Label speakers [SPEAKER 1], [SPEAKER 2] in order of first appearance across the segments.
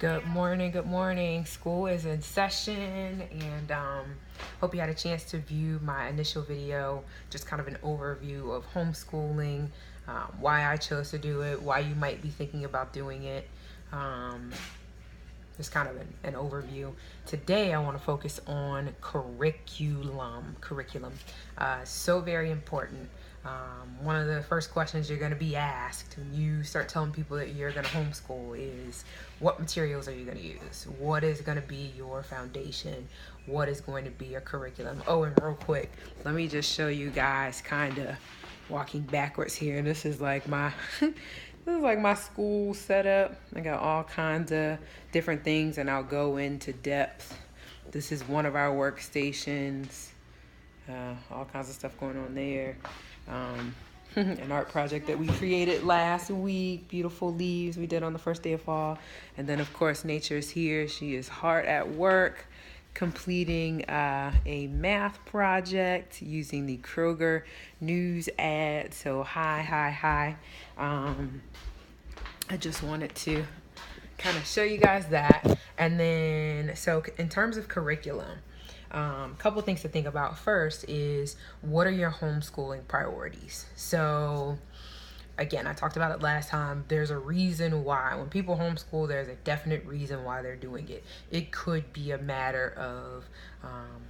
[SPEAKER 1] Good morning, good morning. School is in session, and hope you had a chance to view my initial video, just kind of an overview of homeschooling, why I chose to do it, why you might be thinking about doing it. Um, just kind of an overview. Today, I want to focus on curriculum. So very important. One of the first questions you're going to be asked when you start telling people that you're going to homeschool is, what materials are you going to use? What is going to be your foundation? What is going to be your curriculum? Oh, and real quick, let me just show you guys kind of walking backwards here. This is like my this is like my school setup. I got all kinds of different things, and I'll go into depth. This is one of our workstations. All kinds of stuff going on there. An art project that we created last week. Beautiful leaves we did on the first day of fall. And then, of course, Nature's here. She is hard at work completing a math project using the Kroger news ad. So hi. I just wanted to kind of show you guys that. And then, so in terms of curriculum, a couple things to think about. First is, what are your homeschooling priorities? So again, I talked about it last time. There's a reason why. When people homeschool, there's a definite reason why they're doing it. It could be a matter of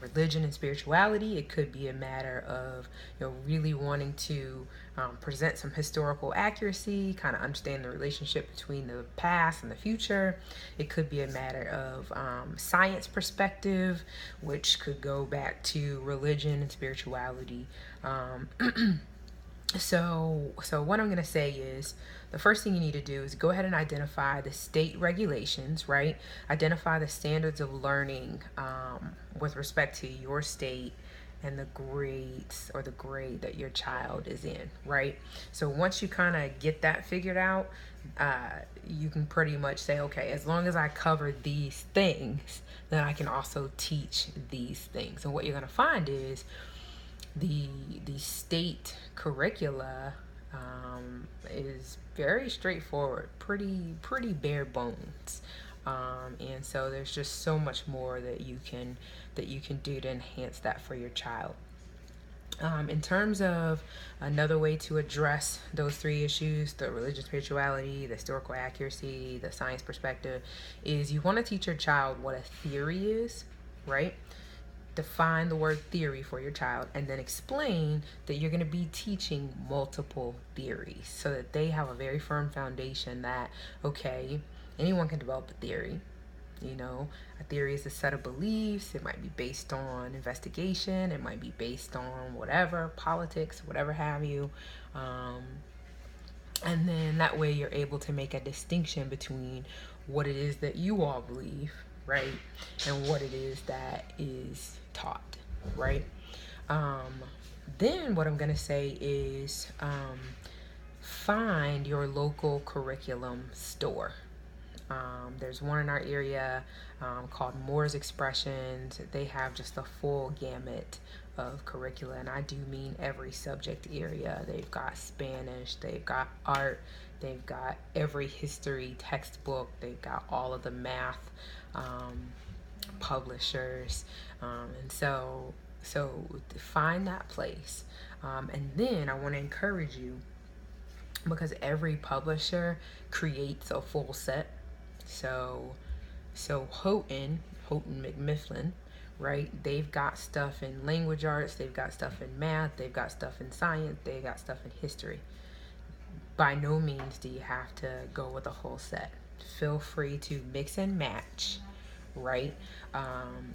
[SPEAKER 1] religion and spirituality. It could be a matter of really wanting to present some historical accuracy, kind of understand the relationship between the past and the future. It could be a matter of science perspective, which could go back to religion and spirituality. So what I'm going to say is, the first thing you need to do is go ahead and identify the state regulations, right? Identify the standards of learning with respect to your state and the grades or the grade that your child is in, right? So once you kind of get that figured out, you can pretty much say, okay, as long as I cover these things, then I can also teach these things. And what you're going to find is, the state curricula is very straightforward, pretty bare bones, and so there's just so much more that you can do to enhance that for your child. In terms of another way to address those three issues, the religious spirituality, the historical accuracy, the science perspective, is you want to teach your child what a theory is, right? Define the word theory for your child, and then explain that you're going to be teaching multiple theories so that they have a very firm foundation that, okay, anyone can develop a theory. A theory is a set of beliefs. It might be based on investigation. It might be based on whatever, politics, whatever have you. And then that way you're able to make a distinction between what it is that you all believe, right, and what it is that is taught, right? Then what I'm going to say is, find your local curriculum store. There's one in our area called Moore's Expressions. They have just a full gamut of curricula, and I do mean every subject area. They've got Spanish, they've got art, they've got every history textbook, they've got all of the math publishers, and so find that place, and then I want to encourage you, because every publisher creates a full set. So Houghton McMifflin, right? They've got stuff in language arts, they've got stuff in math, they've got stuff in science, they've got stuff in history. By no means do you have to go with a whole set. Feel free to mix and match, right?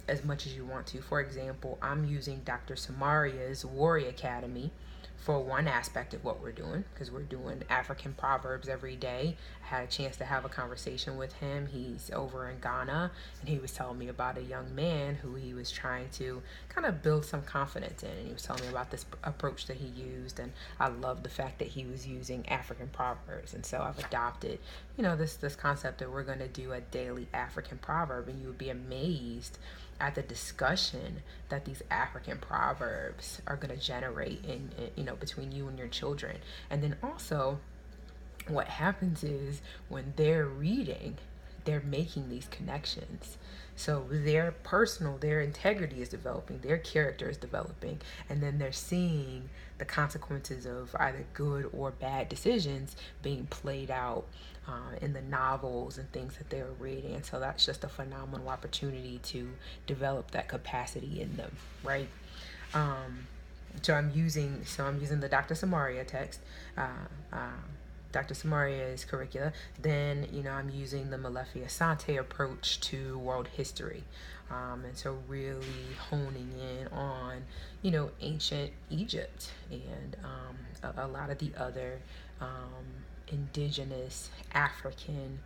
[SPEAKER 1] As much as you want to. For example, I'm using Dr. Samaria's Warrior Academy for one aspect of what we're doing, because we're doing African proverbs every day. I had a chance to have a conversation with him. He's over in Ghana, and he was telling me about a young man who he was trying to kind of build some confidence in, and he was telling me about this approach that he used, and I love the fact that he was using African proverbs. And so I've adopted this concept that we're going to do a daily African proverb, and you would be amazed at the discussion that these African proverbs are going to generate in between you and your children. And then also, what happens is, when they're reading, they're making these connections. So their integrity is developing, their character is developing, and then they're seeing the consequences of either good or bad decisions being played out in the novels and things that they're reading. And so that's just a phenomenal opportunity to develop that capacity in them, right? Um, so I'm using the Dr. Samaria text, uh, uh, Dr. Samaria's curricula. Then I'm using the Malefia Sante approach to world history, and so really honing in on ancient Egypt and a lot of the other indigenous African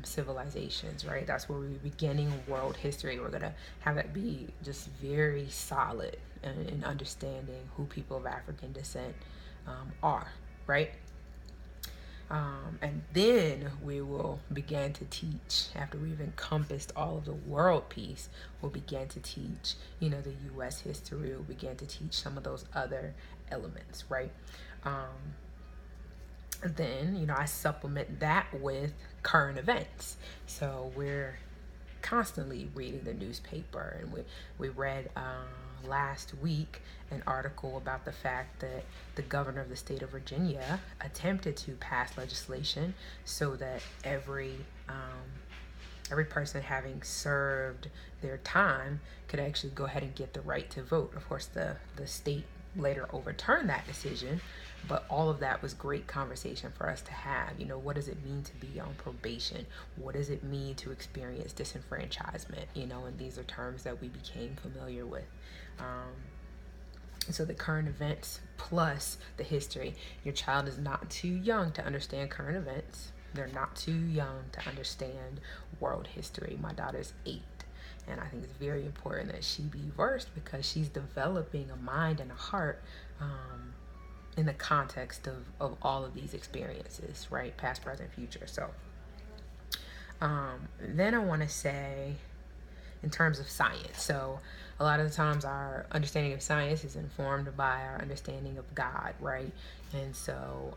[SPEAKER 1] civilizations, right? That's where we're beginning world history. We're going to have that be just very solid in understanding who people of African descent are, right? And then we will begin to teach, after we've encompassed all of the world piece, we'll begin to teach, the U.S. history. We'll begin to teach some of those other elements, right? Then I supplement that with current events. So we're constantly reading the newspaper, and we read last week an article about the fact that the governor of the state of Virginia attempted to pass legislation so that every person having served their time could actually go ahead and get the right to vote. Of course, the state later overturned that decision, but all of that was great conversation for us to have. What does it mean to be on probation? What does it mean to experience disenfranchisement? And these are terms that we became familiar with. So the current events plus the history. Your child is not too young to understand current events. They're not too young to understand world history. My daughter's 8. And I think it's very important that she be versed because she's developing a mind and a heart in the context of all of these experiences, right? Past, present, future. So then I want to say, in terms of science. So a lot of the times our understanding of science is informed by our understanding of God, right? And so,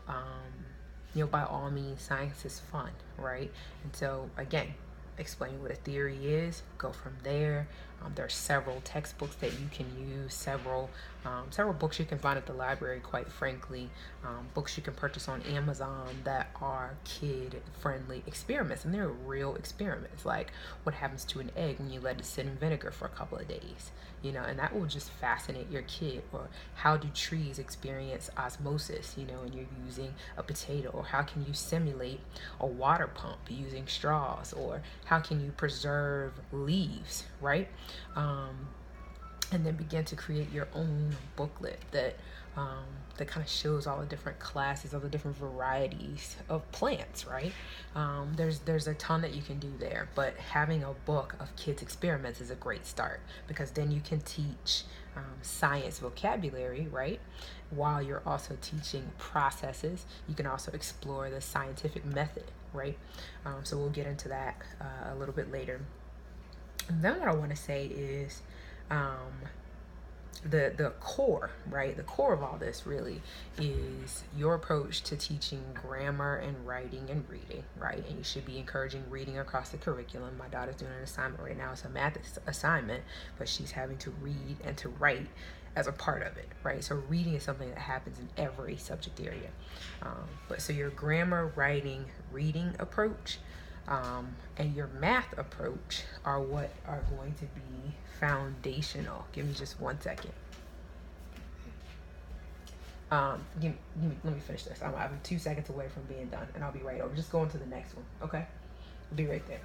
[SPEAKER 1] by all means, science is fun, right? And so, again, explain what a theory is, go from there. There are several textbooks that you can use, several books you can find at the library, quite frankly, books you can purchase on Amazon that are kid-friendly experiments, and they're real experiments, like what happens to an egg when you let it sit in vinegar for a couple of days, and that will just fascinate your kid. Or how do trees experience osmosis, and you're using a potato? Or how can you simulate a water pump using straws? Or how can you preserve leaves, right? And then begin to create your own booklet that kind of shows all the different classes, all the different varieties of plants, right? There's a ton that you can do there, but having a book of kids' experiments is a great start, because then you can teach science vocabulary, right? While you're also teaching processes, you can also explore the scientific method, right? So we'll get into that a little bit later. And then what I want to say is the core, right? The core of all this really is your approach to teaching grammar and writing and reading, right? And you should be encouraging reading across the curriculum. My daughter's doing an assignment right now. It's a math assignment, but she's having to read and to write as a part of it, right? So reading is something that happens in every subject area. But so your grammar, writing, reading approach and your math approach are what are going to be foundational. Give me just 1 second. Let me finish this. I'm 2 seconds away from being done, and I'll be right over. Just go on to the next one, okay? I'll be right there.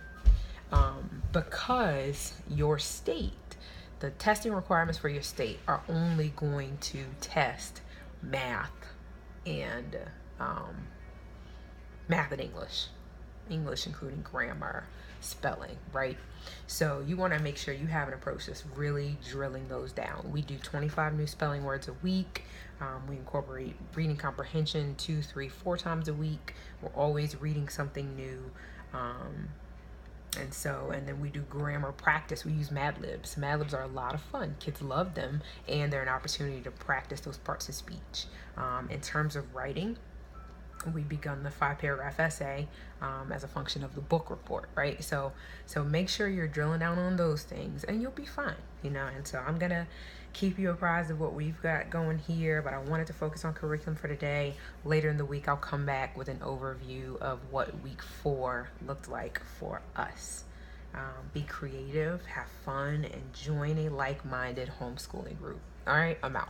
[SPEAKER 1] Because your state, the testing requirements for your state are only going to test math and English including grammar, spelling, right? So you want to make sure you have an approach that's really drilling those down. We do 25 new spelling words a week. We incorporate reading comprehension 2, 3, 4 times a week. We're always reading something new. And then we do grammar practice. We use Mad Libs. Mad Libs are a lot of fun. Kids love them, and they're an opportunity to practice those parts of speech. In terms of writing, we begun the 5 paragraph essay as a function of the book report, right? So make sure you're drilling down on those things and you'll be fine, and so I'm gonna keep you apprised of what we've got going here, but I wanted to focus on curriculum for today. Later in the week I'll come back with an overview of what week 4 looked like for us. Be creative, have fun, and join a like-minded homeschooling group. All right, I'm out.